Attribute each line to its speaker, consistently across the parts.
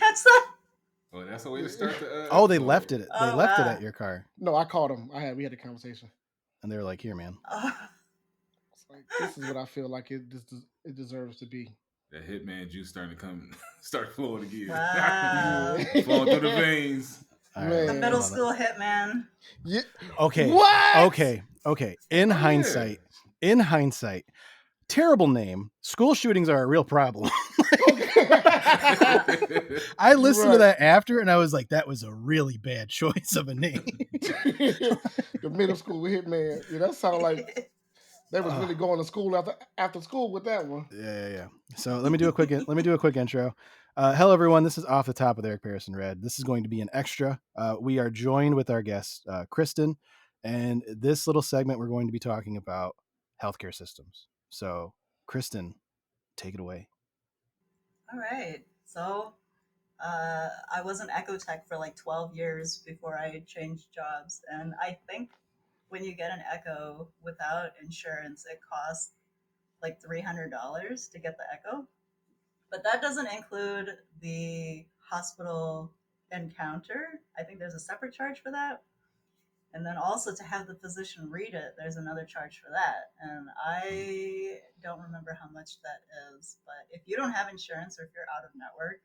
Speaker 1: catch that?
Speaker 2: Oh, that's the way to start the.
Speaker 3: Oh, they
Speaker 2: episode.
Speaker 3: left it. They
Speaker 1: Oh,
Speaker 3: left it
Speaker 1: wow.
Speaker 3: at your car,
Speaker 4: No, I called him. We had a conversation.
Speaker 3: and they were like, "Here, man."
Speaker 4: It's like, this is what I feel like it deserves to be.
Speaker 2: That hitman juice starting to start flowing again.
Speaker 1: Wow.
Speaker 4: Yeah.
Speaker 2: Flowing through the veins.
Speaker 3: All right,
Speaker 4: Man.
Speaker 1: The
Speaker 4: Yeah.
Speaker 1: middle
Speaker 3: hold on.
Speaker 1: school hitman.
Speaker 4: Yeah.
Speaker 3: Okay.
Speaker 4: What?
Speaker 3: Okay. In hindsight, terrible name. School shootings are a real problem. I listened to that after, and I was like, that was a really bad choice of a name.
Speaker 4: The middle school hitman. Yeah, that sounded like they was really going to school after school with that one.
Speaker 3: Yeah. So let me do a quick intro. Hello, everyone. This is Off the Top with Eric Paris and Red. This is going to be an extra. We are joined with our guest, Kristen, and this little segment we're going to be talking about healthcare systems. So, Kristen, take it away.
Speaker 1: All right. So I was an echo tech for like 12 years before I changed jobs. And I think when you get an echo without insurance, it costs like $300 to get the echo. But that doesn't include the hospital encounter. I think there's a separate charge for that. And then also to have the physician read it, there's another charge for that. And I don't remember how much that is. But if you don't have insurance or if you're out of network,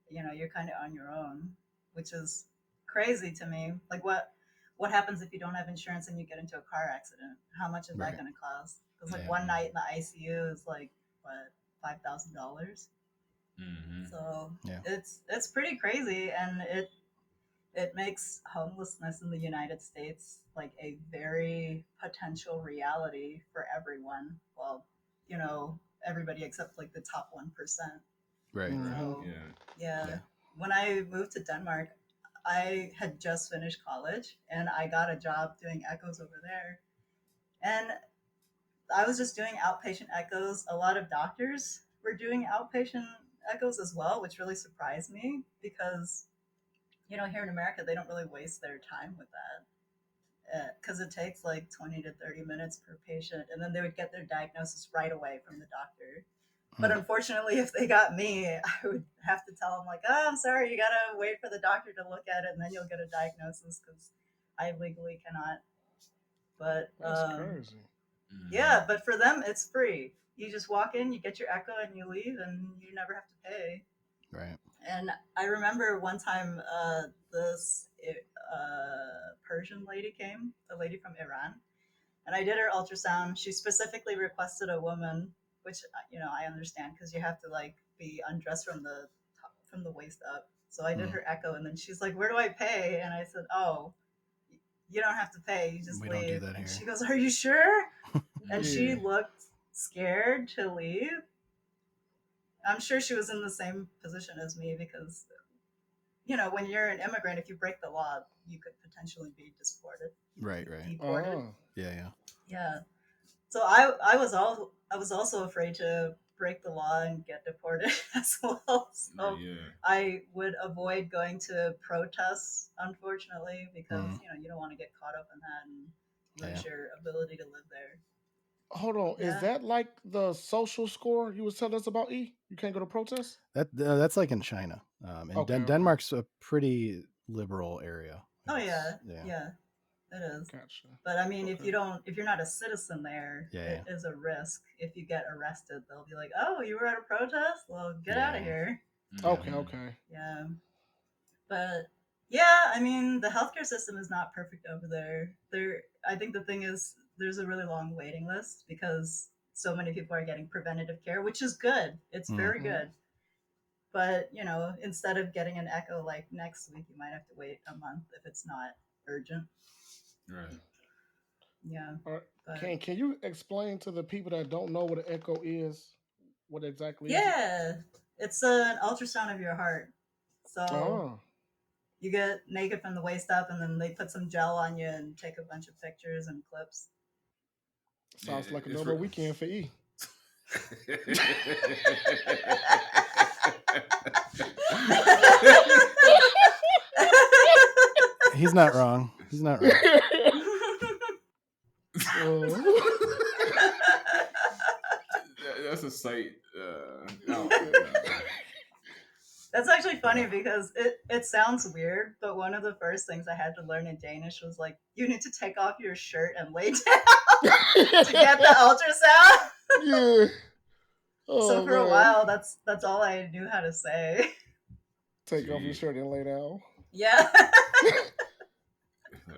Speaker 1: you're kind of on your own, which is crazy to me. Like what happens if you don't have insurance and you get into a car accident? How much is that going to cost? Because like one night in the ICU is like what, $5,000.
Speaker 2: Mm-hmm.
Speaker 1: So it's pretty crazy, and it makes homelessness in the United States like a very potential reality for everyone. Well, everybody except like the top 1%.
Speaker 3: Right.
Speaker 1: So, yeah. When I moved to Denmark, I had just finished college and I got a job doing echoes over there. And I was just doing outpatient echoes. A lot of doctors were doing outpatient echoes as well, which really surprised me because, here in America, they don't really waste their time with that. Because it takes like 20 to 30 minutes per patient. And then they would get their diagnosis right away from the doctor. But unfortunately, if they got me, I would have to tell them like, oh, I'm sorry, you got to wait for the doctor to look at it and then you'll get a diagnosis because I legally cannot. But
Speaker 4: That's crazy.
Speaker 1: Yeah, but for them, it's free. You just walk in, you get your echo and you leave and you never have to pay.
Speaker 3: Right.
Speaker 1: And I remember one time this Persian lady came, a lady from Iran, and I did her ultrasound. She specifically requested a woman, which I understand because you have to like be undressed from the waist up. So I did her echo, and then she's like, "Where do I pay?" And I said, "Oh, you don't have to pay. You just
Speaker 3: We
Speaker 1: leave."
Speaker 3: don't do that
Speaker 1: and
Speaker 3: here.
Speaker 1: she goes, "Are you sure?" And she looked scared to leave. I'm sure she was in the same position as me because, when you're an immigrant, if you break the law, you could potentially be deported.
Speaker 3: Right.
Speaker 1: Deported.
Speaker 3: Yeah.
Speaker 1: So I was also afraid to break the law and get deported as well. So I would avoid going to protests, unfortunately, because you don't want to get caught up in that and lose your ability to live there.
Speaker 4: Hold on, is that like the social score you was telling us about? You can't go to protests?
Speaker 3: That's like in China. Denmark's a pretty liberal area.
Speaker 1: Oh yeah, it is.
Speaker 4: Gotcha.
Speaker 1: But I mean, if you're not a citizen there, it is a risk. If you get arrested, they'll be like, "Oh, you were at a protest? Well, get out of here."
Speaker 4: Okay.
Speaker 1: Yeah. But yeah, I mean, the healthcare system is not perfect over there. I think the thing is, there's a really long waiting list because so many people are getting preventative care, which is good. It's very good. But, instead of getting an echo like next week, you might have to wait a month if it's not urgent.
Speaker 2: Right.
Speaker 1: Yeah.
Speaker 4: But can you explain to the people that don't know what an echo is, what exactly
Speaker 1: is it? It's an ultrasound of your heart. So you get naked from the waist up, and then they put some gel on you and take a bunch of pictures and clips.
Speaker 4: Sounds like a normal weekend for E.
Speaker 3: He's not wrong.
Speaker 2: That's a sight.
Speaker 1: That's actually actually funny because it sounds weird, but one of the first things I had to learn in Danish was like, you need to take off your shirt and lay down to get the ultrasound.
Speaker 4: Yeah.
Speaker 1: So
Speaker 4: Oh
Speaker 1: for a
Speaker 4: man.
Speaker 1: while, that's all I knew how to say.
Speaker 4: Take off your
Speaker 2: Jeez.
Speaker 4: shirt and lay down.
Speaker 1: Yeah.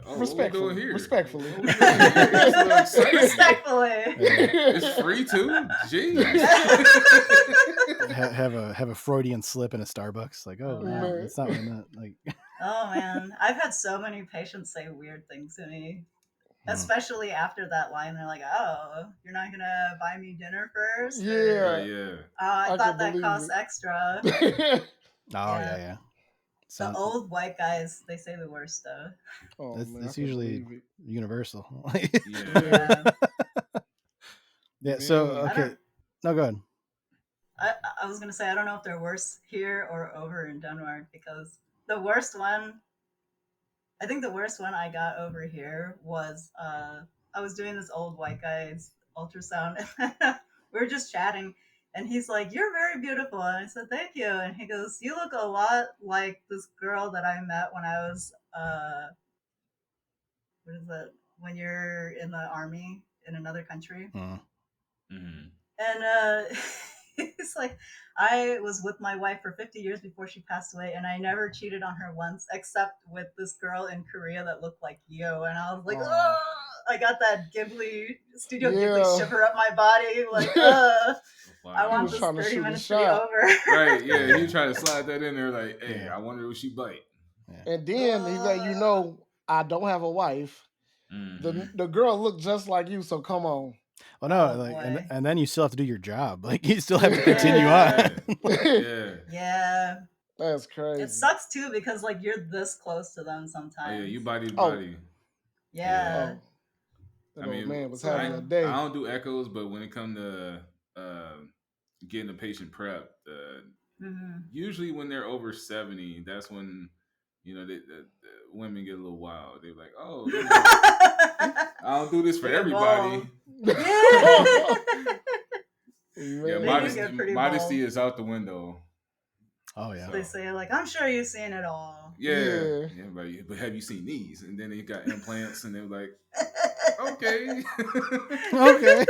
Speaker 2: Oh, what we doing
Speaker 4: Respectfully.
Speaker 2: here?
Speaker 4: Respectfully.
Speaker 2: What we doing here? It's a little exciting.
Speaker 1: Respectfully.
Speaker 2: It's free too. Jeez.
Speaker 3: have a Freudian slip in a Starbucks. Like, oh,
Speaker 1: Oh,
Speaker 3: no,
Speaker 4: man.
Speaker 3: that's not what I meant. Like,
Speaker 1: Oh man, I've had so many patients say weird things to me, especially after that line. They're like, "Oh, you're not gonna buy me dinner first?" Or,
Speaker 4: Yeah.
Speaker 2: Yeah.
Speaker 1: I
Speaker 4: I
Speaker 1: thought
Speaker 4: can
Speaker 1: that
Speaker 4: believe
Speaker 1: costs
Speaker 4: it.
Speaker 1: extra.
Speaker 3: oh
Speaker 1: Yeah.
Speaker 3: yeah.
Speaker 1: The
Speaker 3: Some,
Speaker 1: old white guys, they say the worst stuff.
Speaker 4: Oh
Speaker 3: it's,
Speaker 4: man, I
Speaker 3: it's
Speaker 4: can
Speaker 3: usually
Speaker 4: believe it.
Speaker 3: universal.
Speaker 2: Yeah.
Speaker 1: Yeah.
Speaker 3: Yeah. So
Speaker 4: Man.
Speaker 1: I
Speaker 3: okay,
Speaker 1: don't.
Speaker 3: no, go ahead.
Speaker 1: I was gonna say I don't know if they're worse here or over in Denmark because the worst one. I think the worst one I got over here was I was doing this old white guy's ultrasound. We were just chatting, and he's like, "You're very beautiful," and I said, "Thank you." And he goes, "You look a lot like this girl that I met when I was what is it? When you're in the army in another country."
Speaker 3: Mm.
Speaker 2: Mm-hmm.
Speaker 1: And he's like, I was with my wife for 50 years before she passed away, and I never cheated on her once, except with this girl in Korea that looked like you. And I was like,
Speaker 4: Aw.
Speaker 1: oh, I got that Studio Ghibli
Speaker 4: Yeah.
Speaker 1: shiver up my body. Like, I
Speaker 2: Wow.
Speaker 4: He
Speaker 1: want
Speaker 4: was
Speaker 1: this
Speaker 4: trying to
Speaker 1: 30
Speaker 4: shoot a
Speaker 1: minutes to be
Speaker 4: shot.
Speaker 1: over.
Speaker 2: Right. Yeah. He tried to slide that in there, like, hey,
Speaker 3: Yeah.
Speaker 2: I wonder if she bite.
Speaker 3: Yeah.
Speaker 4: And then he let you know, I don't have a wife.
Speaker 2: Mm-hmm.
Speaker 4: The girl looked just like you, so come on.
Speaker 3: Well, no,
Speaker 1: Oh,
Speaker 3: like,
Speaker 1: boy.
Speaker 3: and then you still have to do your job. Like, you still have to continue on.
Speaker 2: Yeah.
Speaker 1: Yeah.
Speaker 4: That's
Speaker 1: It
Speaker 4: crazy.
Speaker 1: sucks too because, like, you're this close to them
Speaker 2: Oh
Speaker 1: sometimes.
Speaker 2: yeah, you body to
Speaker 4: Oh.
Speaker 2: body.
Speaker 1: Yeah.
Speaker 4: Oh, that
Speaker 2: I
Speaker 4: old
Speaker 2: mean,
Speaker 4: man was
Speaker 1: So,
Speaker 4: having a
Speaker 2: I
Speaker 4: day.
Speaker 2: don't do echoes, but when it comes to getting a patient prepped,
Speaker 1: mhm.
Speaker 2: usually when they're over 70, that's when the women get a little wild. They're like, oh, I don't do this for
Speaker 1: They get
Speaker 2: everybody.
Speaker 1: bold. Yeah.
Speaker 2: Yeah,
Speaker 4: Man.
Speaker 1: They do get pretty
Speaker 2: modesty
Speaker 1: bold.
Speaker 2: is out the window.
Speaker 3: Oh yeah.
Speaker 1: They
Speaker 2: So
Speaker 1: say like, I'm sure you've seen it all.
Speaker 2: yeah,
Speaker 4: Yeah.
Speaker 2: but have you seen these? And then they got implants, and they're like, okay.
Speaker 3: Okay.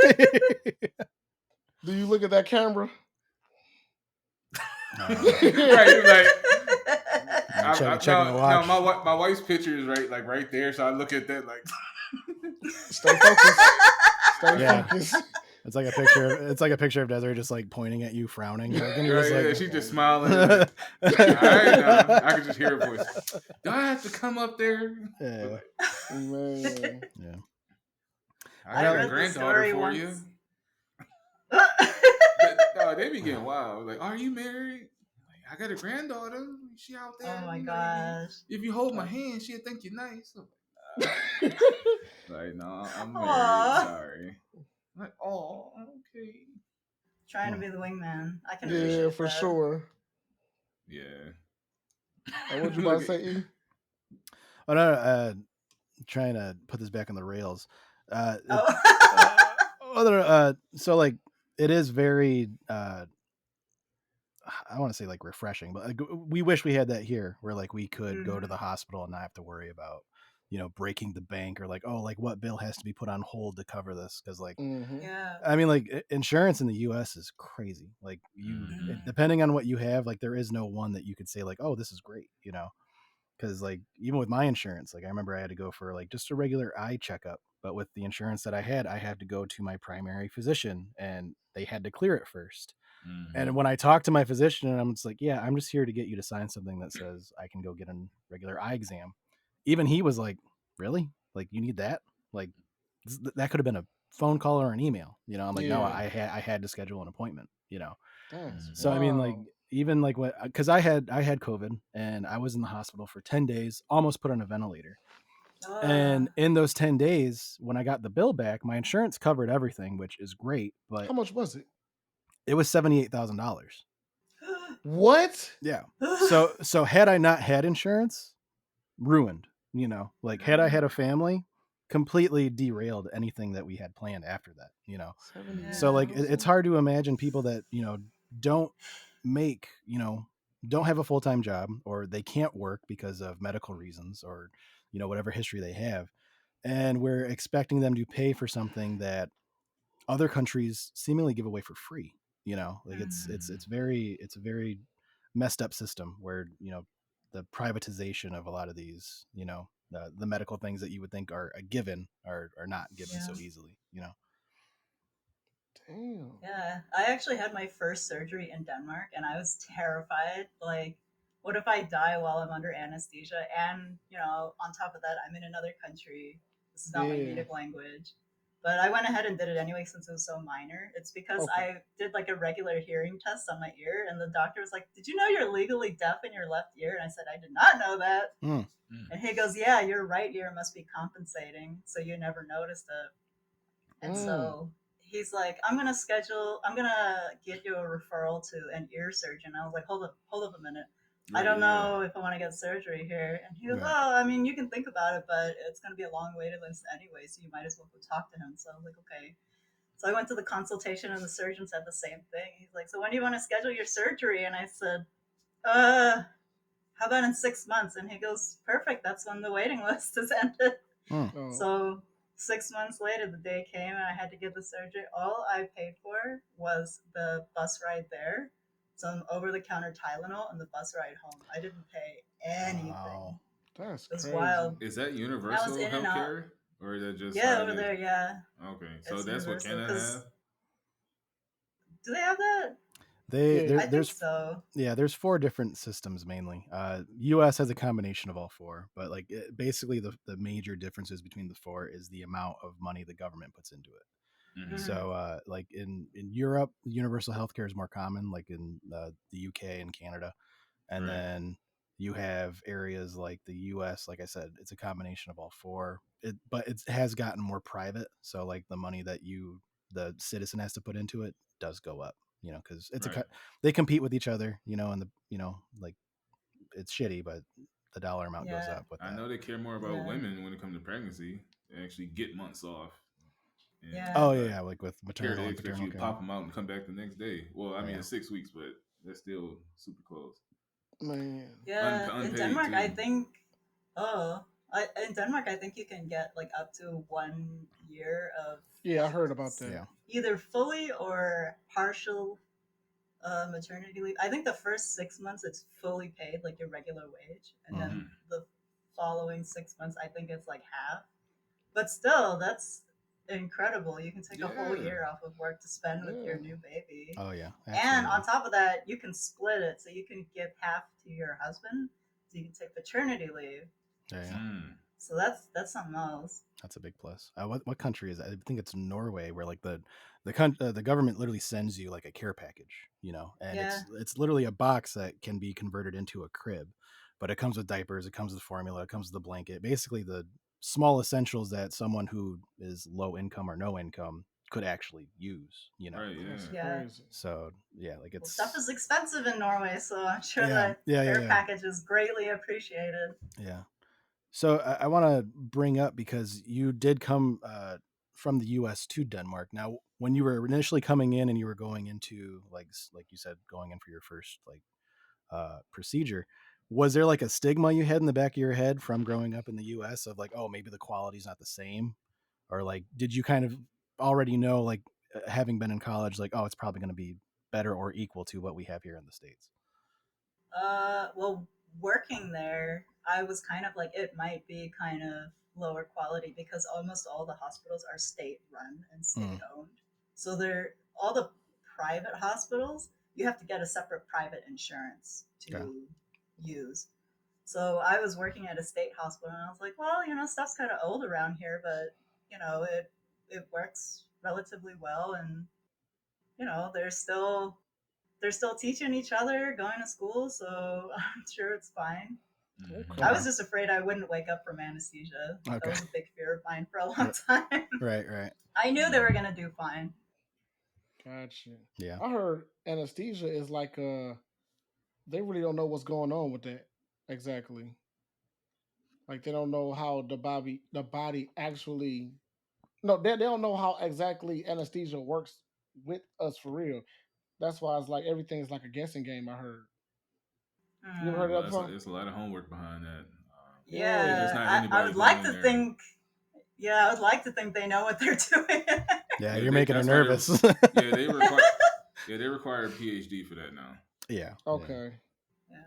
Speaker 4: Do you look at that camera?
Speaker 2: Right, you're like,
Speaker 3: checking the watch.
Speaker 2: no, my wife's picture is right there, so I look at that like.
Speaker 4: Stay focused. Stay
Speaker 3: Yeah.
Speaker 4: focused.
Speaker 3: It's like a picture. It's like a picture of Desiree just like pointing at you, frowning. Like, and you're
Speaker 2: Right,
Speaker 3: just like,
Speaker 2: yeah, she's just smiling. Like, all right, now I can just hear her voice. Do I have to come up there?
Speaker 3: Yeah.
Speaker 4: Man.
Speaker 3: Yeah.
Speaker 2: I
Speaker 1: I
Speaker 2: got a
Speaker 1: read the
Speaker 2: granddaughter
Speaker 1: story
Speaker 2: for
Speaker 1: once.
Speaker 2: you. No, they be getting wild. Like, are you married? Like, I got a granddaughter. She out there.
Speaker 1: Oh my
Speaker 2: you know,
Speaker 1: gosh.
Speaker 2: if you hold my hand, she'll think you're nice. I'm like, no, I'm married.
Speaker 1: Aw.
Speaker 2: Sorry. I'm like, oh, okay.
Speaker 1: Trying to be the wingman. I can
Speaker 4: Yeah,
Speaker 1: appreciate
Speaker 4: for
Speaker 1: that.
Speaker 4: sure.
Speaker 2: Yeah.
Speaker 4: And what you about to say, E?
Speaker 3: Oh no, trying to put this back on the rails.
Speaker 1: Oh.
Speaker 3: So like it is very I want to say like refreshing, but like, we wish we had that here where like we could go to the hospital and not have to worry about breaking the bank or like, oh, like what bill has to be put on hold to cover this, because like
Speaker 1: Yeah.
Speaker 3: I mean, like insurance in the US is crazy. Like depending on what you have, like there is no one that you could say like, oh, this is great, because like even with my insurance, like I remember I had to go for like just a regular eye checkup, but with the insurance that I had to go to my primary physician and they had to clear it first. And when I talked to my physician, and I'm just like, yeah, I'm just here to get you to sign something that says I can go get a regular eye exam. Even he was like, really? Like, you need that? Like, that could have been a phone call or an email. I'm like, no,
Speaker 4: Yeah.
Speaker 3: I had to schedule an appointment.
Speaker 4: That's
Speaker 3: So I mean, like,
Speaker 4: wild.
Speaker 3: even like what, because I had COVID and I was in the hospital for 10 days, almost put on a ventilator. And in those 10 days, when I got the bill back, my insurance covered everything, which is great, but
Speaker 4: How much was it?
Speaker 3: it was $78,000.
Speaker 4: What?
Speaker 3: Yeah. So had I not had insurance, ruined, like had I had a family, completely derailed anything that we had planned after that. So like it's hard to imagine people that, don't make, don't have a full time job, or they can't work because of medical reasons, or whatever history they have, and we're expecting them to pay for something that other countries seemingly give away for free. Like
Speaker 2: Mm-hmm.
Speaker 3: it's a very messed up system where the privatization of a lot of these the medical things that you would think are a given are not given
Speaker 1: Yeah.
Speaker 3: so easily.
Speaker 4: Damn.
Speaker 1: Yeah, I actually had my first surgery in Denmark and I was terrified. Like, what if I die while I'm under anesthesia? And, on top of that, I'm in another country. This is not my
Speaker 4: Yeah.
Speaker 1: native language. But I went ahead and did it anyway since it was so minor. It's because
Speaker 4: Okay.
Speaker 1: I did like a regular hearing test on my ear, and the doctor was like, "Did you know you're legally deaf in your left ear?" And I said, "I did not know that."
Speaker 3: Mm.
Speaker 1: And he goes, "Yeah, your right ear must be compensating, so you never noticed it." And
Speaker 4: Mm.
Speaker 1: so he's like, I'm gonna get you a referral to an ear surgeon. I was like, hold up a minute. I
Speaker 2: Right.
Speaker 1: don't
Speaker 2: Yeah.
Speaker 1: know if I want to get surgery here. And he goes,
Speaker 3: Right.
Speaker 1: oh, I mean, you can think about it, but it's gonna be a long waiting list anyway, so you might as well go talk to him. So I was like, okay. So I went to the consultation, and the surgeon said the same thing. He's like, so when do you want to schedule your surgery? And I said, how about in 6 months? And he goes, perfect. That's when the waiting list is ended.
Speaker 3: Mm.
Speaker 4: Oh.
Speaker 1: So 6 months later, the day came and I had to get the surgery. All I paid for was the bus ride there, some over the counter Tylenol, and the bus ride home. I didn't pay
Speaker 3: Wow.
Speaker 1: anything.
Speaker 4: That's
Speaker 1: It was
Speaker 4: crazy.
Speaker 1: wild.
Speaker 2: Is that
Speaker 1: And I was
Speaker 2: universal
Speaker 1: in and out.
Speaker 2: healthcare, or is that just
Speaker 1: Yeah,
Speaker 2: how
Speaker 1: over
Speaker 2: they?
Speaker 1: there, yeah.
Speaker 2: Okay, so
Speaker 1: It's
Speaker 2: that's what
Speaker 1: universal.
Speaker 2: Canada have.
Speaker 1: Because do they have that?
Speaker 3: There
Speaker 1: I
Speaker 4: Yeah.
Speaker 1: think
Speaker 3: there's
Speaker 1: so.
Speaker 3: Yeah, there's four different systems mainly. US has a combination of all four, but like basically the major differences between the four is the amount of money the government puts into it.
Speaker 2: Mm-hmm.
Speaker 1: Mm,
Speaker 3: So like in Europe, universal healthcare is more common, like in the UK and Canada. And
Speaker 2: Right.
Speaker 3: then you have areas like the US, like I said, it's a combination of all four. But it has gotten more private, so like the money that the citizen has to put into it does go up, because
Speaker 2: Right.
Speaker 3: they compete with each other, and like it's shitty, but the dollar amount goes
Speaker 1: yeah,
Speaker 3: up with
Speaker 2: I
Speaker 3: that.
Speaker 2: know they care more about
Speaker 1: yeah,
Speaker 2: women when it comes to pregnancy. They actually get months off, and
Speaker 1: yeah,
Speaker 3: Oh yeah,
Speaker 2: but
Speaker 3: yeah, like with
Speaker 2: here
Speaker 3: maternal
Speaker 2: they
Speaker 3: and
Speaker 2: expect
Speaker 3: paternal
Speaker 2: you to
Speaker 3: care.
Speaker 2: pop them out and come back the next day. Well, I mean
Speaker 3: Yeah.
Speaker 2: it's 6 weeks, but that's still super close.
Speaker 4: Man.
Speaker 1: yeah. In
Speaker 2: Unpaid
Speaker 1: Denmark, I
Speaker 2: too.
Speaker 1: think. Oh, in Denmark, I think you can get like up to 1 year of
Speaker 4: Yeah, I
Speaker 1: like
Speaker 4: heard about that.
Speaker 3: Yeah.
Speaker 1: either fully or partial maternity leave. I think the first 6 months it's fully paid, like your regular wage, and
Speaker 3: Hmm.
Speaker 1: then
Speaker 2: Mm.
Speaker 1: the following 6 months, I think it's like half. But still, that's incredible. You can take a whole
Speaker 2: Yeah.
Speaker 1: year off of work to spend with
Speaker 4: Yeah.
Speaker 1: your new baby.
Speaker 3: Oh yeah,
Speaker 1: And
Speaker 3: absolutely.
Speaker 1: on top of that, you can split it. So you can give half to your husband. So you can take paternity leave.
Speaker 3: Yeah, yeah.
Speaker 2: Mm.
Speaker 1: So that's something else.
Speaker 3: That's a big plus. What country is that? I think it's Norway, where like the government literally sends you like a care package, and
Speaker 1: Yeah.
Speaker 3: it's literally a box that can be converted into a crib, but it comes with diapers, it comes with formula, it comes with a blanket, basically the small essentials that someone who is low income or no income could actually use.
Speaker 2: Right.
Speaker 4: That's
Speaker 2: Yeah.
Speaker 1: Yeah.
Speaker 4: crazy.
Speaker 3: So yeah, like
Speaker 1: Well, stuff
Speaker 3: it's
Speaker 1: is expensive in Norway, so I'm sure
Speaker 3: yeah,
Speaker 1: that
Speaker 3: yeah, yeah,
Speaker 1: care
Speaker 3: yeah,
Speaker 1: package is greatly appreciated.
Speaker 3: yeah. So I want to bring up, because you did come from the U.S. to Denmark. Now, when you were initially coming in and you were going into like you said, going in for your first like procedure, was there like a stigma you had in the back of your head from growing up in the U.S. of like, oh, maybe the quality's not the same, or like did you kind of already know, like having been in college, like, oh, it's probably going to be better or equal to what we have here in the States?
Speaker 1: Well, working there, I was kind of like it might be kind of lower quality because almost all the hospitals are state run and
Speaker 3: Mm,
Speaker 1: state owned. So they're all the private hospitals, you have to get a separate private insurance
Speaker 3: okay.
Speaker 1: to use. So I was working at a state hospital and I was like, well, stuff's kind of old around here, but it works relatively well and they're still teaching each other, going to school, so I'm sure it's fine.
Speaker 2: Mm-hmm.
Speaker 1: I
Speaker 4: Okay.
Speaker 3: Okay.
Speaker 1: was just afraid I wouldn't wake up from anesthesia. That
Speaker 3: Okay.
Speaker 1: was a big fear of mine for a long
Speaker 3: R-
Speaker 1: time.
Speaker 3: Right. Right.
Speaker 1: I knew they
Speaker 2: Mm.
Speaker 1: were gonna do fine.
Speaker 4: Gotcha.
Speaker 3: Yeah.
Speaker 4: I heard anesthesia is like they really don't know what's going on with that exactly. Like they don't know how the body actually no, they don't know how exactly anesthesia works with us for real. That's why it's like everything's like a guessing game, I heard. You ever
Speaker 1: Hmm.
Speaker 4: heard of that before?
Speaker 2: It's a lot of homework behind that. It's
Speaker 4: Yeah.
Speaker 2: just
Speaker 1: Yeah,
Speaker 2: not
Speaker 1: I
Speaker 2: anybody
Speaker 1: would
Speaker 2: going
Speaker 1: like
Speaker 2: in
Speaker 1: to
Speaker 2: there.
Speaker 1: think. Yeah, I would like to think they know what they're doing.
Speaker 3: Yeah,
Speaker 2: Yeah,
Speaker 3: you're making her
Speaker 2: that's why
Speaker 3: nervous.
Speaker 2: yeah they require they require a PhD for that now.
Speaker 3: Yeah. Yeah.
Speaker 4: Okay.
Speaker 1: Yeah.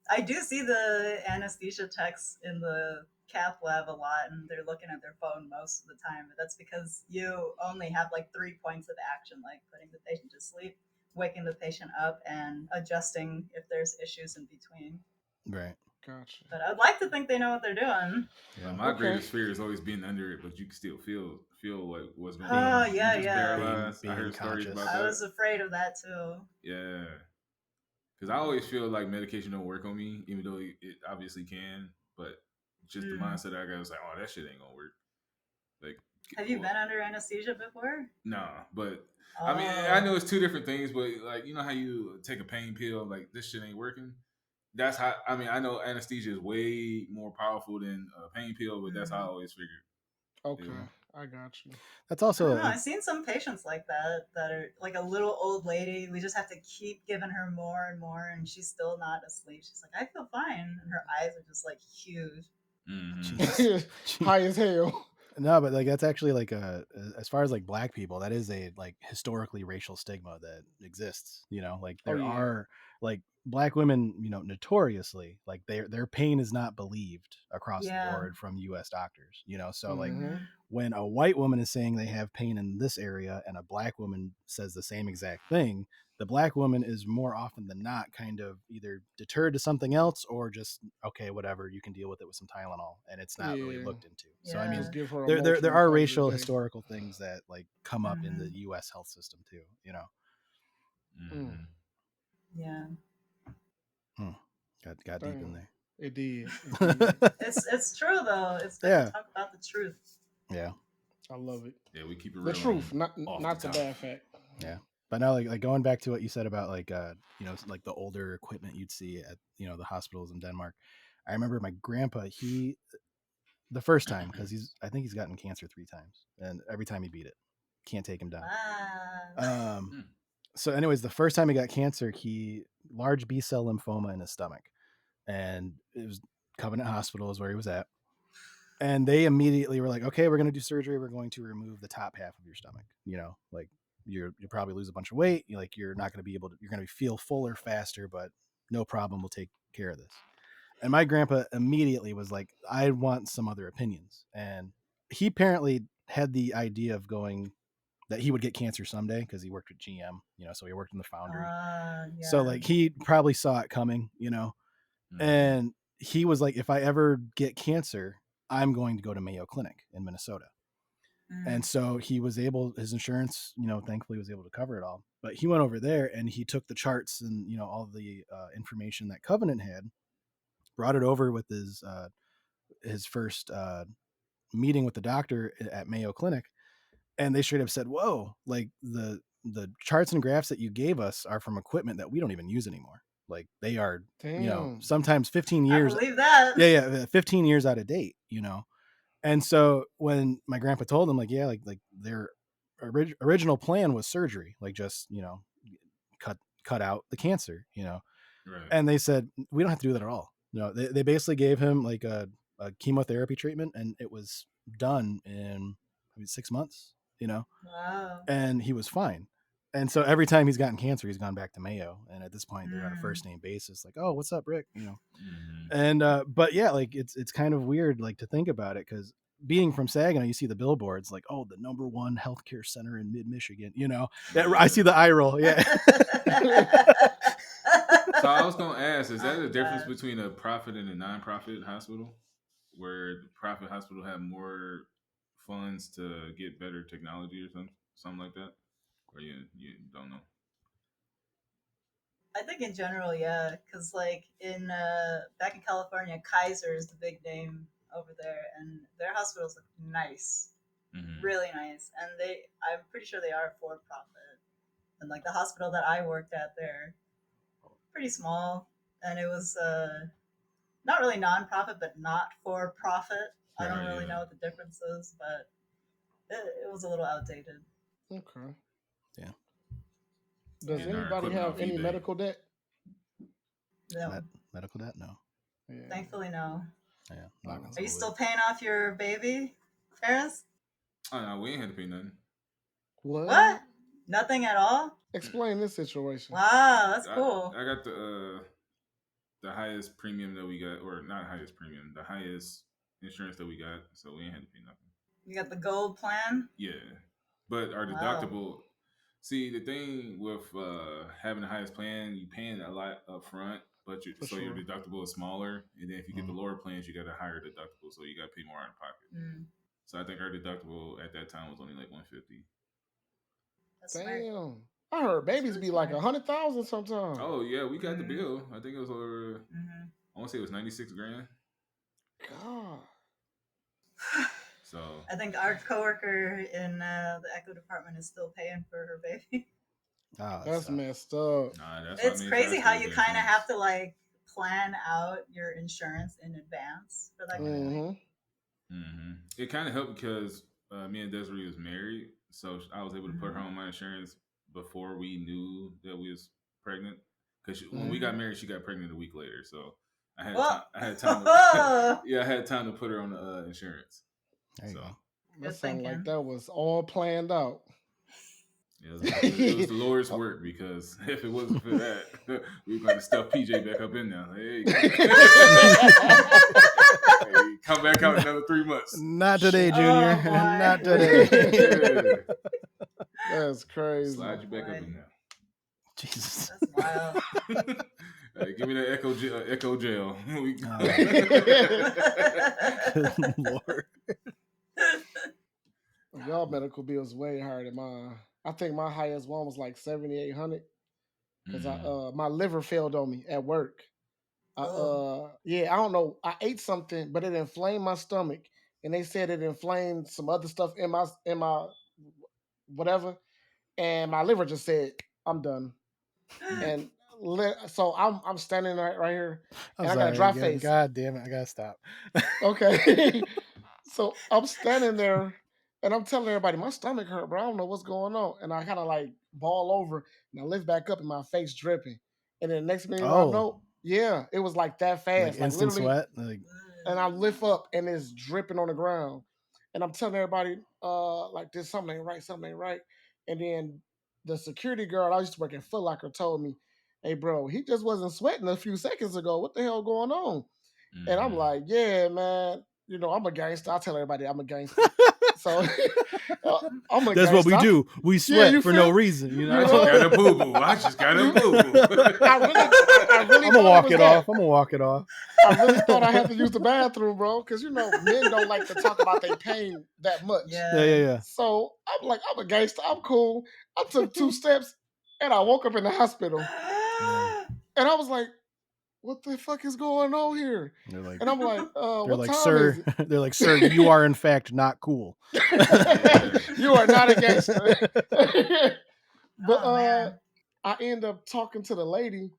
Speaker 1: I do see the anesthesia techs in the cath lab a lot, and they're looking at their phone most of the time. But that's because you only have like 3 points of action, like putting the patient to sleep, waking the patient up, and adjusting if there's issues in between.
Speaker 3: Right.
Speaker 4: Gotcha.
Speaker 1: But I'd like to think they know what they're doing.
Speaker 3: Yeah.
Speaker 2: My
Speaker 4: Okay.
Speaker 2: greatest fear is always being under it, but you can still feel like what's going
Speaker 1: Oh,
Speaker 3: Being
Speaker 2: on. You
Speaker 1: yeah,
Speaker 2: just
Speaker 1: yeah.
Speaker 2: paralyzed. I
Speaker 3: being
Speaker 2: heard stories about
Speaker 3: conscious.
Speaker 1: I
Speaker 2: that.
Speaker 1: was afraid of that too.
Speaker 2: Yeah, because I always feel like medication don't work on me, even though it obviously can. But just the
Speaker 1: Mm.
Speaker 2: mindset I got was like, oh, that shit ain't gonna work. Like,
Speaker 1: Have you been under anesthesia before?
Speaker 2: nah. But I mean, I
Speaker 1: Oh.
Speaker 2: know it's two different things, but like, you know how you take a pain pill, like this shit ain't working. That's how. I mean, I know anesthesia is way more powerful than a pain pill, but that's how I
Speaker 1: Mm.
Speaker 2: always figured. It
Speaker 4: Okay.
Speaker 2: was.
Speaker 4: I got you.
Speaker 3: That's
Speaker 1: I don't
Speaker 3: also
Speaker 1: know.
Speaker 3: a,
Speaker 1: I've seen some patients like that that are like a little old lady. We just have to keep giving her more and more, and she's still not asleep. She's like, I feel fine. And her eyes are just like huge.
Speaker 2: Mm-hmm.
Speaker 3: jeez. Jeez.
Speaker 4: High as hell.
Speaker 3: No, but like that's actually like as far as like black people, that is a like historically racial stigma that exists. You know, like
Speaker 4: Oh
Speaker 3: there
Speaker 4: yeah.
Speaker 3: are like black women, you know, notoriously like their pain is not believed across the
Speaker 1: Yeah.
Speaker 3: board from U.S. doctors. You know, so like
Speaker 4: Mm-hmm.
Speaker 1: Mm-hmm.
Speaker 3: when a white woman is saying they have pain in this area and a black woman says the same exact thing, the black woman is more often than not kind of either deterred to something else or just okay, whatever, you can deal with it with some Tylenol, and it's not really
Speaker 4: Yeah.
Speaker 3: looked into. So I
Speaker 1: Yeah.
Speaker 3: mean,
Speaker 4: Just give her a
Speaker 3: there
Speaker 4: Motrin and
Speaker 3: are
Speaker 4: call it a
Speaker 3: racial
Speaker 4: day.
Speaker 3: historical things that like come up in
Speaker 1: Mm-hmm.
Speaker 3: the U.S. health system too. You know,
Speaker 4: Mm.
Speaker 2: Mm-hmm.
Speaker 1: Yeah.
Speaker 3: hmm. got deep in
Speaker 4: Damn.
Speaker 3: there.
Speaker 4: It did. It did.
Speaker 1: It's true though. It's good to
Speaker 3: Yeah,
Speaker 1: talk about the truth.
Speaker 3: yeah,
Speaker 4: I love it.
Speaker 2: Yeah, we keep it
Speaker 4: The
Speaker 2: real
Speaker 4: truth,
Speaker 2: on
Speaker 4: not
Speaker 2: off the
Speaker 4: not the
Speaker 2: top.
Speaker 4: bad fact.
Speaker 3: yeah. But now, like going back to what you said about like you know, like the older equipment you'd see at you know the hospitals in Denmark. I remember my grandpa. He the first time because I think he's gotten cancer 3 times, and every time he beat it, can't take him down.
Speaker 1: Wow.
Speaker 3: Um,
Speaker 2: Hmm.
Speaker 3: so, anyways, the first time he got cancer, he large B cell lymphoma in his stomach, and it was Covenant Hospital is where he was at, and they immediately were like, "Okay, we're going to do surgery. We're going to remove the top half of your stomach. You know, like you'll probably lose a bunch of weight. Like you're not going to be able to. You're going to feel fuller faster, but no problem. We'll take care of this." And my grandpa immediately was like, "I want some other opinions," and he apparently had the idea of going that he would get cancer someday because he worked with GM, you know, so he worked in the foundry. So
Speaker 1: Yeah.
Speaker 3: like he probably saw it coming, you know,
Speaker 2: Mm-hmm.
Speaker 3: and he was like, if I ever get cancer, I'm going to go to Mayo Clinic in Minnesota.
Speaker 1: Mm.
Speaker 3: And so he was able, his insurance, you know, thankfully was able to cover it all. But he went over there and he took the charts and, you know, all the information that Covenant had, brought it over with his first meeting with the doctor at Mayo Clinic, and they straight up said, "Whoa, like the charts and graphs that you gave us are from equipment that we don't even use anymore. Like they are, you know,
Speaker 4: Damn.
Speaker 3: sometimes 15
Speaker 1: I
Speaker 3: years,
Speaker 1: believe that.
Speaker 3: yeah, yeah, 15 years out of date, you know." And so when my grandpa told him, like, yeah, like their original plan was surgery, like just you know, cut out the cancer, you know,
Speaker 2: Right.
Speaker 3: and they said we don't have to do that at all. You know, they basically gave him like a chemotherapy treatment, and it was done in I mean 6 months, you know,
Speaker 1: Wow.
Speaker 3: and he was fine. And so every time he's gotten cancer, he's gone back to Mayo, and at this point, they're on a
Speaker 1: Mm.
Speaker 3: first name basis. Like, oh, what's up, Rick? You know,
Speaker 2: Mm-hmm.
Speaker 3: and but yeah, like it's kind of weird, like to think about it, because being from Saginaw, you see the billboards like, oh, the number one healthcare center in mid Michigan. You know, that I see
Speaker 2: Yeah.
Speaker 3: the eye roll. Yeah,
Speaker 2: So I was gonna ask, is
Speaker 1: Oh
Speaker 2: that
Speaker 1: my
Speaker 2: the difference
Speaker 1: god.
Speaker 2: between a profit and a non-profit hospital, where the profit hospital have more funds to get better technology or something like that, or you don't know?
Speaker 1: I think in general, yeah, because like in back in California, Kaiser is the big name over there, and their hospitals look nice,
Speaker 2: Mm-hmm.
Speaker 1: really nice, and I'm pretty sure they are for profit. And like the hospital that I worked at, they're pretty small, and it was not really non-profit, but not for profit. I don't
Speaker 2: Right.
Speaker 1: really
Speaker 2: Yeah.
Speaker 1: know what the difference is, but it was a little outdated.
Speaker 4: Okay.
Speaker 3: yeah.
Speaker 4: Does
Speaker 2: Getting our
Speaker 4: anybody
Speaker 2: equipment
Speaker 4: have
Speaker 2: off
Speaker 4: any
Speaker 2: eBay.
Speaker 4: medical debt?
Speaker 1: No.
Speaker 3: Medical debt? No.
Speaker 4: Yeah,
Speaker 1: Thankfully, no.
Speaker 3: Yeah,
Speaker 4: no.
Speaker 1: Are you
Speaker 3: absolutely.
Speaker 1: still paying off your baby, Ferris?
Speaker 2: Oh no, we ain't had to pay nothing.
Speaker 1: What?
Speaker 4: What?
Speaker 1: Nothing at all?
Speaker 4: Explain this situation.
Speaker 1: Wow, that's
Speaker 2: I
Speaker 1: cool.
Speaker 2: I got the highest premium that we got, or not highest premium, the highest insurance that we got, so we ain't had to pay nothing.
Speaker 1: You got the gold plan?
Speaker 2: Yeah, but our
Speaker 1: Wow.
Speaker 2: deductible. See, the thing with having the highest plan, you paying a lot up front, but
Speaker 4: For
Speaker 2: so your
Speaker 4: sure.
Speaker 2: deductible is smaller, and then if you get the
Speaker 3: Mhm.
Speaker 2: lower plans, you got a higher deductible, so you got to pay more out of pocket.
Speaker 1: Mm,
Speaker 2: So I think our deductible at that time was only like 150.
Speaker 1: that's smart.
Speaker 4: Damn. I heard
Speaker 1: That's
Speaker 4: babies
Speaker 1: really
Speaker 4: be like
Speaker 1: smart.
Speaker 4: 100,000 sometimes.
Speaker 2: Oh yeah, we got the
Speaker 1: Mm,
Speaker 2: bill. I think it was over.
Speaker 1: hmm
Speaker 2: I want to say it was 96 grand.
Speaker 4: God.
Speaker 2: So
Speaker 1: I think our coworker in the echo department is still paying for her baby.
Speaker 3: Oh, that's
Speaker 4: That's
Speaker 3: tough.
Speaker 4: messed up.
Speaker 2: nah, that's why I
Speaker 1: It's
Speaker 2: made sure I
Speaker 1: crazy how
Speaker 2: stayed with
Speaker 1: you
Speaker 2: the
Speaker 1: kind of have
Speaker 2: insurance.
Speaker 1: to like plan out your insurance in advance for that
Speaker 3: Oh
Speaker 1: kind of
Speaker 3: yeah.
Speaker 1: thing.
Speaker 2: It kind of helped because me and Desiree was married, so I was able to put her
Speaker 1: Hmm
Speaker 2: on my insurance before we knew that we was pregnant. Because when we
Speaker 4: Hmm.
Speaker 2: got married, she got pregnant a week later, so I had
Speaker 1: Well,
Speaker 2: time. I had time to, yeah, I had time to put her on the insurance.
Speaker 3: There you
Speaker 2: So
Speaker 3: go.
Speaker 4: That
Speaker 1: good
Speaker 4: sounded like
Speaker 1: thinking.
Speaker 4: that was all planned out.
Speaker 2: it was the Lord's work because if it wasn't for that, we were going to stuff PJ back up in there. Hey, hey, come back out another 3 months.
Speaker 3: Not today,
Speaker 4: Shit.
Speaker 3: Junior.
Speaker 1: Oh boy.
Speaker 3: Not today.
Speaker 2: Yeah.
Speaker 4: That's crazy.
Speaker 2: Slide
Speaker 1: Oh
Speaker 2: you back up
Speaker 1: boy.
Speaker 2: in there.
Speaker 3: Jesus.
Speaker 1: That's wild.
Speaker 2: Hey, give me that echo gel.
Speaker 3: Good Lord.
Speaker 4: Y'all medical bills way higher than mine. I think my highest one was like 7,800 because I
Speaker 2: Mm.
Speaker 4: my liver failed on me at work.
Speaker 1: Oh.
Speaker 4: I don't know. I ate something, but it inflamed my stomach, and they said it inflamed some other stuff in my whatever, and my liver just said I'm done.
Speaker 2: Mm.
Speaker 4: And so I'm standing right here,
Speaker 3: I'm
Speaker 4: and I got a
Speaker 3: sorry.
Speaker 4: dry
Speaker 3: God,
Speaker 4: face.
Speaker 3: God damn it. I gotta stop.
Speaker 4: Okay. So I'm standing there and I'm telling everybody my stomach hurt, bro. I don't know what's going on. And I kind of like ball over and I lift back up and my face dripping. And then the next minute you know, I
Speaker 3: Oh,
Speaker 4: know, yeah, it was like that
Speaker 3: like
Speaker 4: fast. Like
Speaker 3: instant
Speaker 4: literally,
Speaker 3: sweat. Like,
Speaker 4: and I lift up and it's dripping on the ground. And I'm telling everybody, like this something ain't right, something ain't right. And then the security girl I used to work at Foot Locker told me, hey bro, he just wasn't sweating a few seconds ago. What the hell going on? And I'm
Speaker 2: Mm-hmm.
Speaker 4: like, yeah, man, you know, I'm a gangster. I tell everybody I'm a gangster. So I'm a
Speaker 3: that's what we
Speaker 4: gangster.
Speaker 3: do. We
Speaker 4: Yeah,
Speaker 3: sweat
Speaker 4: you
Speaker 3: for no
Speaker 4: feel?
Speaker 3: reason, you
Speaker 2: I
Speaker 4: You
Speaker 3: know?
Speaker 2: just
Speaker 4: know?
Speaker 2: got a boo boo. I just got a
Speaker 4: You,
Speaker 2: boo boo.
Speaker 4: I really
Speaker 3: I'm gonna
Speaker 4: thought it
Speaker 3: walk
Speaker 4: was
Speaker 3: it off.
Speaker 4: that.
Speaker 3: I'm gonna walk it off.
Speaker 4: I really thought I had to use the bathroom, bro, because you know men don't like to talk about their pain that much.
Speaker 3: Yeah, yeah,
Speaker 1: Yeah.
Speaker 3: yeah.
Speaker 4: So I'm like, I'm a gangster. I'm cool. I took 2 steps and I woke up in the hospital,
Speaker 3: Yeah.
Speaker 4: and I was like, what the fuck is going on here?
Speaker 3: They're like,
Speaker 4: And I'm like,
Speaker 3: they're
Speaker 4: what
Speaker 3: like,
Speaker 4: time is
Speaker 3: sir. They're like, sir. You are in fact not cool.
Speaker 4: it?
Speaker 2: Yeah.
Speaker 4: You are not a gangster. But
Speaker 1: Oh man.
Speaker 4: I end up talking to the lady,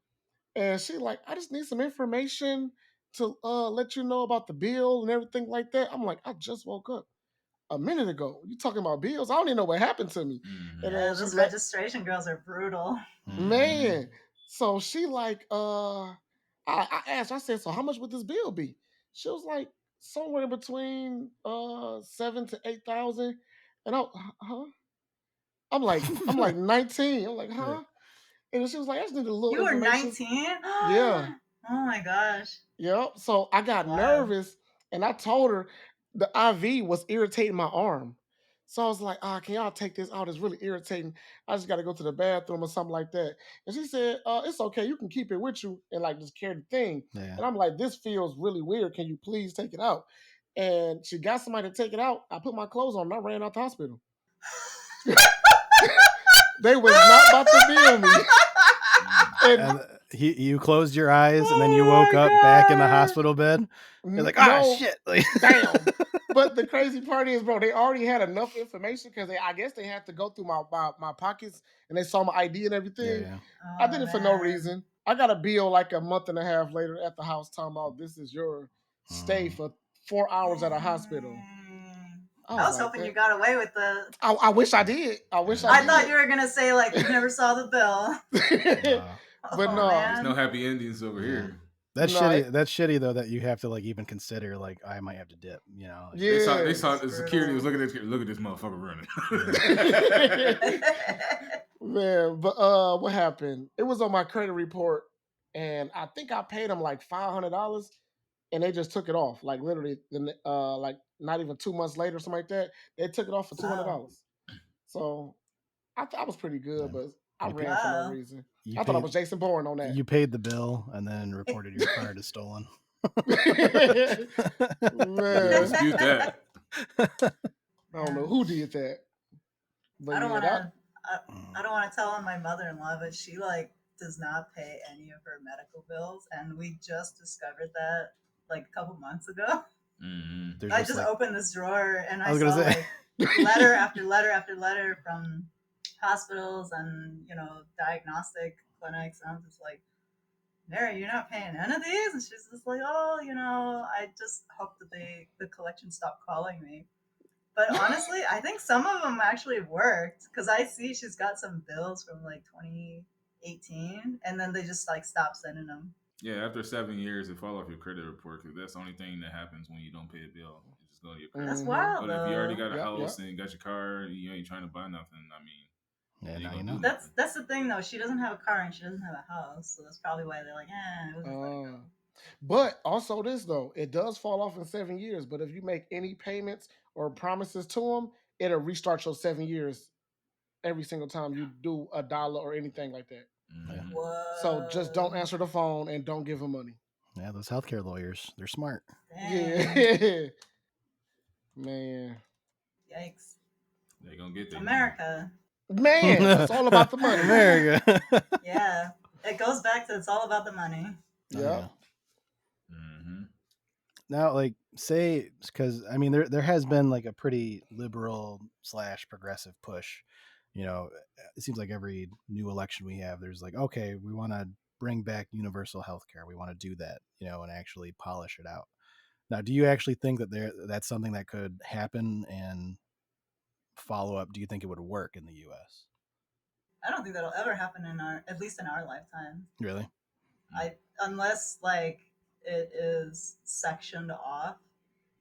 Speaker 4: and she like, I just need some information to let you know about the bill and everything like that. I'm like, I just woke up a minute ago. You talking about bills? I don't even know what happened to me. And
Speaker 2: Mm-hmm.
Speaker 1: Yeah,
Speaker 4: then she
Speaker 1: those
Speaker 4: let
Speaker 1: registration girls are brutal.
Speaker 3: Mhm.
Speaker 4: man. So she like, I asked, I said, so how much would this bill be? She was like, somewhere in between 7 to 8,000. And huh? I'm like 19. I'm like,
Speaker 3: Yeah.
Speaker 4: huh? And she was like, I just need a little
Speaker 1: You were
Speaker 4: information.
Speaker 1: 19?
Speaker 4: Yeah.
Speaker 1: Oh my gosh.
Speaker 4: Yep. So I
Speaker 1: That's
Speaker 4: got
Speaker 1: wild.
Speaker 4: nervous and I told her the IV was irritating my arm. So I was like, can y'all take this out? It's really irritating. I just got to go to the bathroom or something like that. And she said, it's okay. You can keep it with you and like just carry the thing.
Speaker 3: Yeah.
Speaker 4: And I'm like, this feels really weird. Can you please take it out? And she got somebody to take it out. I put my clothes on and I ran out the hospital. They was not about to bill me. And
Speaker 3: And you closed your eyes, and then you
Speaker 1: Oh
Speaker 3: woke
Speaker 1: my
Speaker 3: up back in the
Speaker 1: god.
Speaker 3: hospital bed. You're like, ah,
Speaker 4: no,
Speaker 3: shit. Like,
Speaker 4: damn. But the crazy part is, bro, they already had enough information because I guess they had to go through my pockets and they saw my ID and
Speaker 3: yeah,
Speaker 4: everything.
Speaker 3: yeah.
Speaker 4: I
Speaker 1: Oh
Speaker 4: did it for no
Speaker 1: man.
Speaker 4: reason. I got a bill like a month and a half later at the house talking about this is your stay
Speaker 3: Mhm.
Speaker 4: for 4 hours at a hospital.
Speaker 1: Dang.
Speaker 4: I
Speaker 1: I
Speaker 4: was
Speaker 1: was
Speaker 4: like
Speaker 1: hoping you
Speaker 4: that.
Speaker 1: got away with the.
Speaker 4: I wish I did. I wish I
Speaker 1: I thought
Speaker 4: did.
Speaker 1: you were gonna say like you never saw the bill.
Speaker 3: Wow.
Speaker 4: But
Speaker 1: Oh
Speaker 4: no,
Speaker 2: There's no
Speaker 1: man.
Speaker 2: happy endings over
Speaker 3: Yeah.
Speaker 2: here.
Speaker 3: That's
Speaker 4: No,
Speaker 3: shitty. That's shitty though that you have to like even consider like I might have to dip. You know. Like,
Speaker 2: They
Speaker 4: yeah.
Speaker 2: saw
Speaker 1: It's
Speaker 2: the security was
Speaker 1: brutal.
Speaker 2: look at this motherfucker running.
Speaker 4: Man, but what happened? It was on my credit report, and I think I paid them like $500, and they just took it off. Like literally, like not even 2 months later, something like that. They took it off for two hundred
Speaker 1: Wow.
Speaker 4: dollars. So I thought I was pretty good,
Speaker 3: yeah.
Speaker 4: but I
Speaker 3: You pay,
Speaker 4: ran for no
Speaker 1: Wow.
Speaker 4: reason.
Speaker 3: you
Speaker 4: I thought I
Speaker 3: paid
Speaker 4: was Jason Bourne on that.
Speaker 3: you paid the bill and then reported your card as stolen.
Speaker 2: You
Speaker 4: Man,
Speaker 2: dispute that.
Speaker 4: I don't know
Speaker 1: Man,
Speaker 4: who did that, but
Speaker 1: I don't
Speaker 4: yeah,
Speaker 1: want
Speaker 4: that.
Speaker 1: to. I don't want to tell on my mother-in-law, but she like does not pay any of her medical bills, and we just discovered that like a couple months ago.
Speaker 2: Mm-hmm.
Speaker 3: There's
Speaker 1: I
Speaker 3: just
Speaker 1: just
Speaker 3: like
Speaker 1: opened this drawer and
Speaker 3: I
Speaker 1: I
Speaker 3: was gonna
Speaker 1: saw
Speaker 3: say.
Speaker 1: like letter after letter after letter from hospitals and diagnostic clinics, and I'm just like, Mary, you're not paying none of these, and she's just like, oh, I just hope that the collection stopped calling me. But honestly, I think some of them actually worked because I see she's got some bills from like 2018, and then they just like stopped sending them.
Speaker 2: Yeah, after 7 years, it fall off your credit report because that's the only thing that happens when you don't pay a bill. It just go to your credit.
Speaker 1: That's
Speaker 4: Mm-hmm.
Speaker 1: wild
Speaker 2: But if you already
Speaker 1: though.
Speaker 2: got a
Speaker 4: Yep.
Speaker 2: house
Speaker 4: Yep.
Speaker 2: and got your car, you ain't trying to buy nothing. I mean,
Speaker 3: Yeah,
Speaker 2: they ain't
Speaker 3: now you
Speaker 2: gonna do
Speaker 3: know.
Speaker 1: That's
Speaker 2: nothing.
Speaker 1: that's the thing though. She doesn't have a car and she doesn't have a house, so that's probably why they're like, we'll just let it go.
Speaker 4: Uh, but also this though, it does fall off in 7 years. But if you make any payments or promises to them, it'll restart your 7 years every single time you do a dollar or anything like that.
Speaker 3: Yeah,
Speaker 2: Mm-hmm.
Speaker 4: So just don't
Speaker 1: Whoa,
Speaker 4: answer the phone and don't give them money.
Speaker 3: yeah. Those healthcare lawyers, they're smart.
Speaker 1: dang,
Speaker 4: Yeah, man,
Speaker 1: yikes,
Speaker 2: They gonna get their money.
Speaker 1: America.
Speaker 4: man, it's all about the money.
Speaker 3: America.
Speaker 1: Yeah, it goes back to it's all about the money.
Speaker 3: Oh yeah.
Speaker 4: Yep.
Speaker 2: Mm-hmm.
Speaker 3: Now, like, say, because I mean, there has been like a pretty liberal slash progressive push. It seems like every new election we have, there's like, okay, we want to bring back universal health care. We want to do that, and actually polish it out. Now, do you actually think that that's something that could happen and follow up? Do you think it would work in the U.S.?
Speaker 1: I don't think that'll ever happen in our, at least in our lifetime.
Speaker 3: Really?
Speaker 1: I Unless like it is sectioned off,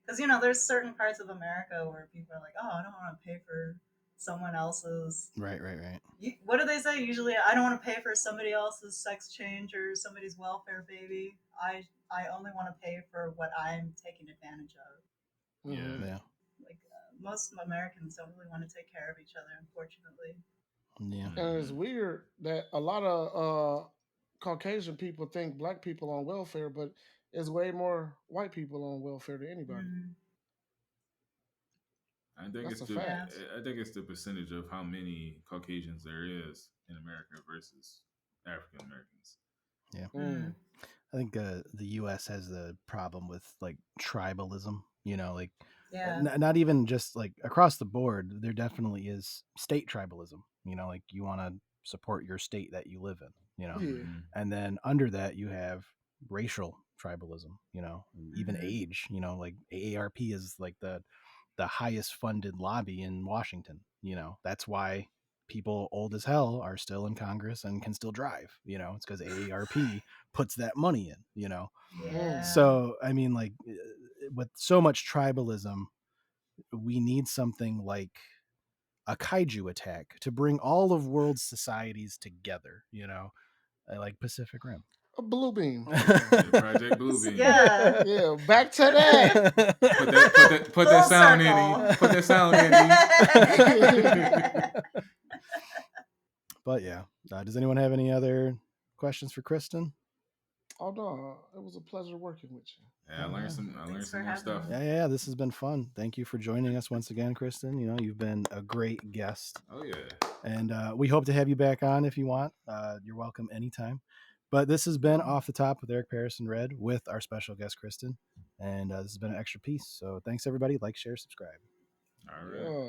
Speaker 1: because there's certain parts of America where people are like, oh, I don't want to pay for someone else's.
Speaker 3: Right, right, right.
Speaker 1: What do they say? Usually, I don't want to pay for somebody else's sex change or somebody's welfare baby. I only want to pay for what I'm taking advantage of.
Speaker 2: Yeah.
Speaker 4: Hmm.
Speaker 3: Yeah,
Speaker 1: Like most Americans don't really want to take care of each other, unfortunately.
Speaker 3: yeah,
Speaker 4: And it's
Speaker 2: Mm-hmm.
Speaker 4: weird that a lot of Caucasian people think black people on welfare, but it's way more white people on welfare than anybody.
Speaker 1: Mm,
Speaker 4: That's a
Speaker 1: yeah.
Speaker 4: fact.
Speaker 2: I think it's the percentage of how many Caucasians there is in America versus African Americans.
Speaker 3: yeah.
Speaker 4: Mm.
Speaker 3: I think the U.S. has the problem with like tribalism. Like
Speaker 1: Yeah.
Speaker 3: not even just like across the board. There definitely is state tribalism. Like you want to support your state that you live in.
Speaker 4: Yeah.
Speaker 2: Mm-hmm.
Speaker 3: And then under that you have racial tribalism. And even
Speaker 1: Hmm.
Speaker 3: age. Like AARP is like the highest funded lobby in Washington. That's why people old as hell are still in Congress and can still drive. It's because AARP puts that money in.
Speaker 4: Mm.
Speaker 1: Yeah.
Speaker 3: So, I mean, like, with so much tribalism, we need something like a kaiju attack to bring all of world societies together, like Pacific Rim.
Speaker 4: A blue beam. Okay.
Speaker 2: Yeah, Project Bluebeam.
Speaker 1: Yeah.
Speaker 4: Yeah. Back to that.
Speaker 2: Put that
Speaker 1: Full
Speaker 2: sound in
Speaker 1: circle.
Speaker 2: me. Put that sound in me.
Speaker 3: But yeah, does anyone have any other questions for Kristen?
Speaker 4: Oh no, it was a pleasure working with you.
Speaker 2: Yeah,
Speaker 3: Oh, yeah.
Speaker 2: I learned
Speaker 1: Thanks for
Speaker 2: some more
Speaker 1: having
Speaker 2: stuff.
Speaker 1: me.
Speaker 3: Yeah, this has been fun. Thank you for joining us once again, Kristen. You've been a great guest,
Speaker 2: Oh yeah.
Speaker 3: and we hope to have you back on if you want. You're welcome anytime. But this has been Off the Top with Eric Paris and Red with our special guest, Kristen. And this has been an extra piece. So thanks, everybody. Like, share, subscribe.
Speaker 2: All right.
Speaker 4: Yeah.